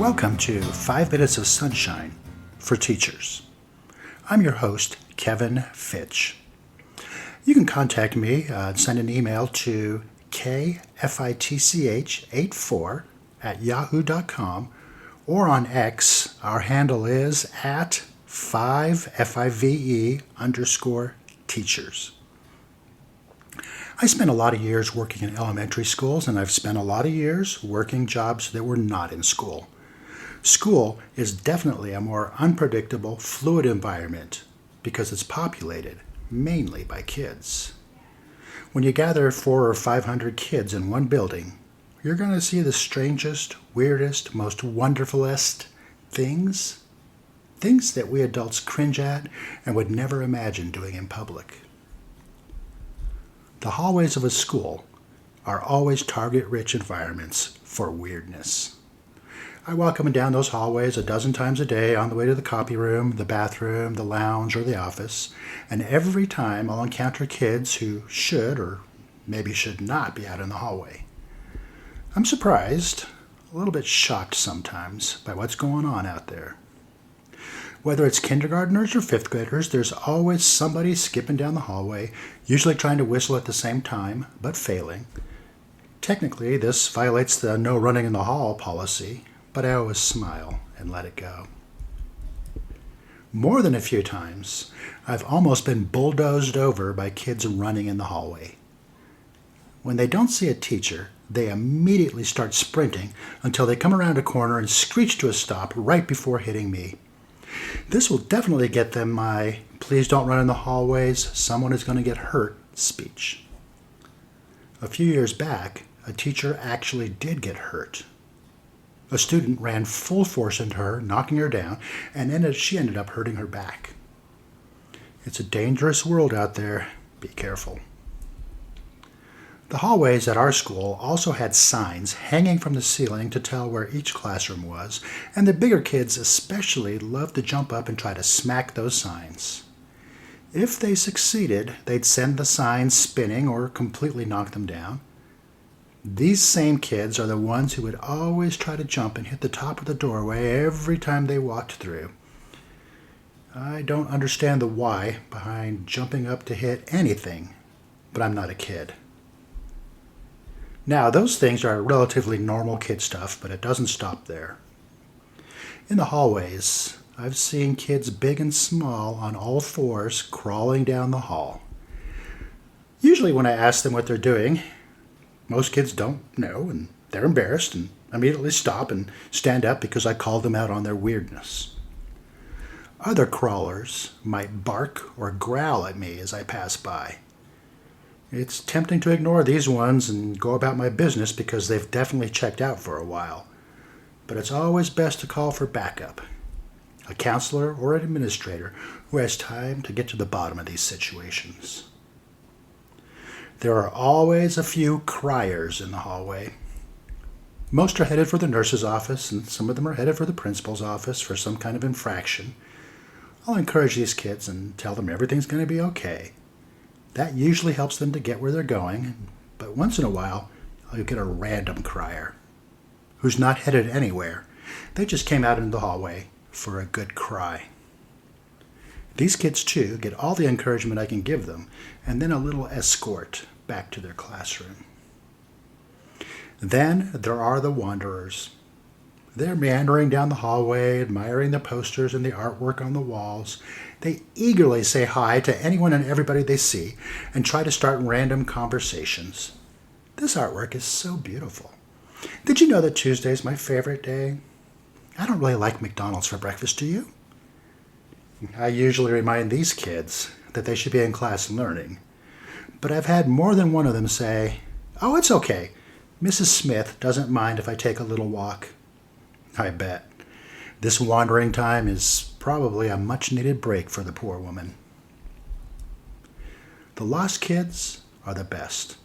Welcome to 5 Minutes of Sunshine for Teachers. I'm your host, Kevin Fitch. You can contact me, send an email to kfitch84@yahoo.com, or on X, our handle is at 5FIVE_teachers. I spent a lot of years working in elementary schools, and I've spent a lot of years working jobs that were not in school. School is definitely a more unpredictable, fluid environment because it's populated mainly by kids. When you gather 400 or 500 kids in one building, you're going to see the strangest, weirdest, most wonderfulest things that we adults cringe at and would never imagine doing in public. The hallways of a school are always target-rich environments for weirdness. I walk up and down those hallways a dozen times a day on the way to the copy room, the bathroom, the lounge, or the office, and every time I'll encounter kids who should or maybe should not be out in the hallway. I'm surprised, a little bit shocked sometimes by what's going on out there. Whether it's kindergartners or fifth graders, there's always somebody skipping down the hallway, usually trying to whistle at the same time, but failing. Technically, this violates the no running in the hall policy, but I always smile and let it go. More than a few times, I've almost been bulldozed over by kids running in the hallway. When they don't see a teacher, they immediately start sprinting until they come around a corner and screech to a stop right before hitting me. This will definitely get them my "please don't run in the hallways, someone is going to get hurt" speech. A few years back, a teacher actually did get hurt. A student ran full force into her, knocking her down, and she ended up hurting her back. It's a dangerous world out there. Be careful. The hallways at our school also had signs hanging from the ceiling to tell where each classroom was, and the bigger kids especially loved to jump up and try to smack those signs. If they succeeded, they'd send the signs spinning or completely knock them down. These same kids are the ones who would always try to jump and hit the top of the doorway every time they walked through. I don't understand the why behind jumping up to hit anything, but I'm not a kid. Now, those things are relatively normal kid stuff, but it doesn't stop there. In the hallways, I've seen kids big and small on all fours crawling down the hall. Usually when I ask them what they're doing, most kids don't know, and they're embarrassed and immediately stop and stand up because I called them out on their weirdness. Other crawlers might bark or growl at me as I pass by. It's tempting to ignore these ones and go about my business because they've definitely checked out for a while. But it's always best to call for backup, a counselor or an administrator who has time to get to the bottom of these situations. There are always a few criers in the hallway. Most are headed for the nurse's office, and some of them are headed for the principal's office for some kind of infraction. I'll encourage these kids and tell them everything's going to be okay. That usually helps them to get where they're going, but once in a while, I'll get a random crier who's not headed anywhere. They just came out into the hallway for a good cry. These kids, too, get all the encouragement I can give them, and then a little escort back to their classroom. Then there are the wanderers. They're meandering down the hallway, admiring the posters and the artwork on the walls. They eagerly say hi to anyone and everybody they see and try to start random conversations. This artwork is so beautiful. Did you know that Tuesday is my favorite day? I don't really like McDonald's for breakfast, do you? I usually remind these kids that they should be in class learning, but I've had more than one of them say, "Oh, it's okay. Mrs. Smith doesn't mind if I take a little walk." I bet. This wandering time is probably a much-needed break for the poor woman. The lost kids are the best.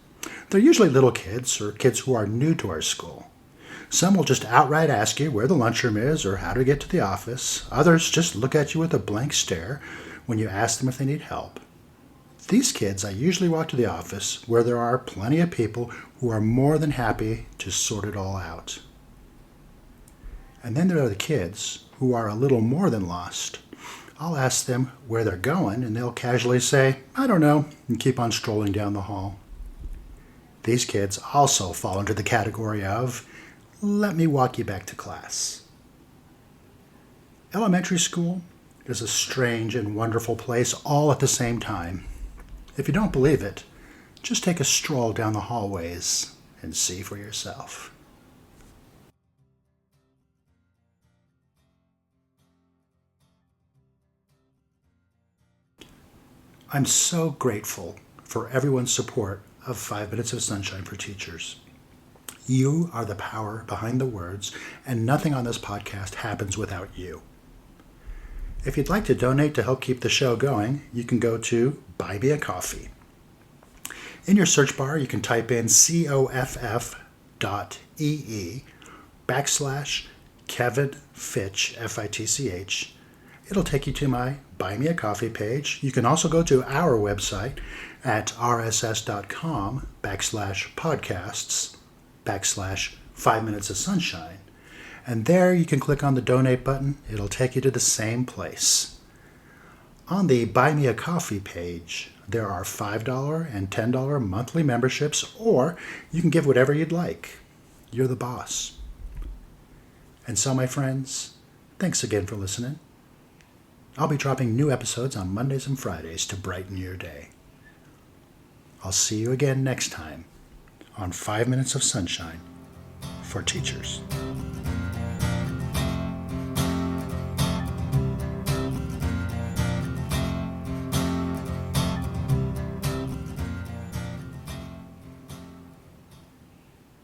They're usually little kids or kids who are new to our school. Some will just outright ask you where the lunchroom is or how to get to the office. Others just look at you with a blank stare when you ask them if they need help. These kids I usually walk to the office where there are plenty of people who are more than happy to sort it all out. And then there are the kids who are a little more than lost. I'll ask them where they're going, and they'll casually say, "I don't know," and keep on strolling down the hall. These kids also fall into the category of, "Let me walk you back to class." Elementary school is a strange and wonderful place all at the same time. If you don't believe it, just take a stroll down the hallways and see for yourself. I'm so grateful for everyone's support of 5 Minutes of Sunshine for Teachers. You are the power behind the words, and nothing on this podcast happens without you. If you'd like to donate to help keep the show going, you can go to Buy Me a Coffee. In your search bar, you can type in coff.ee/Kevin Fitch, Fitch. It'll take you to my Buy Me a Coffee page. You can also go to our website at rss.com/podcasts/5 Minutes of Sunshine. And there you can click on the donate button. It'll take you to the same place. On the Buy Me a Coffee page, there are $5 and $10 monthly memberships, or you can give whatever you'd like. You're the boss. And so, my friends, thanks again for listening. I'll be dropping new episodes on Mondays and Fridays to brighten your day. I'll see you again next time on 5 Minutes of Sunshine for Teachers.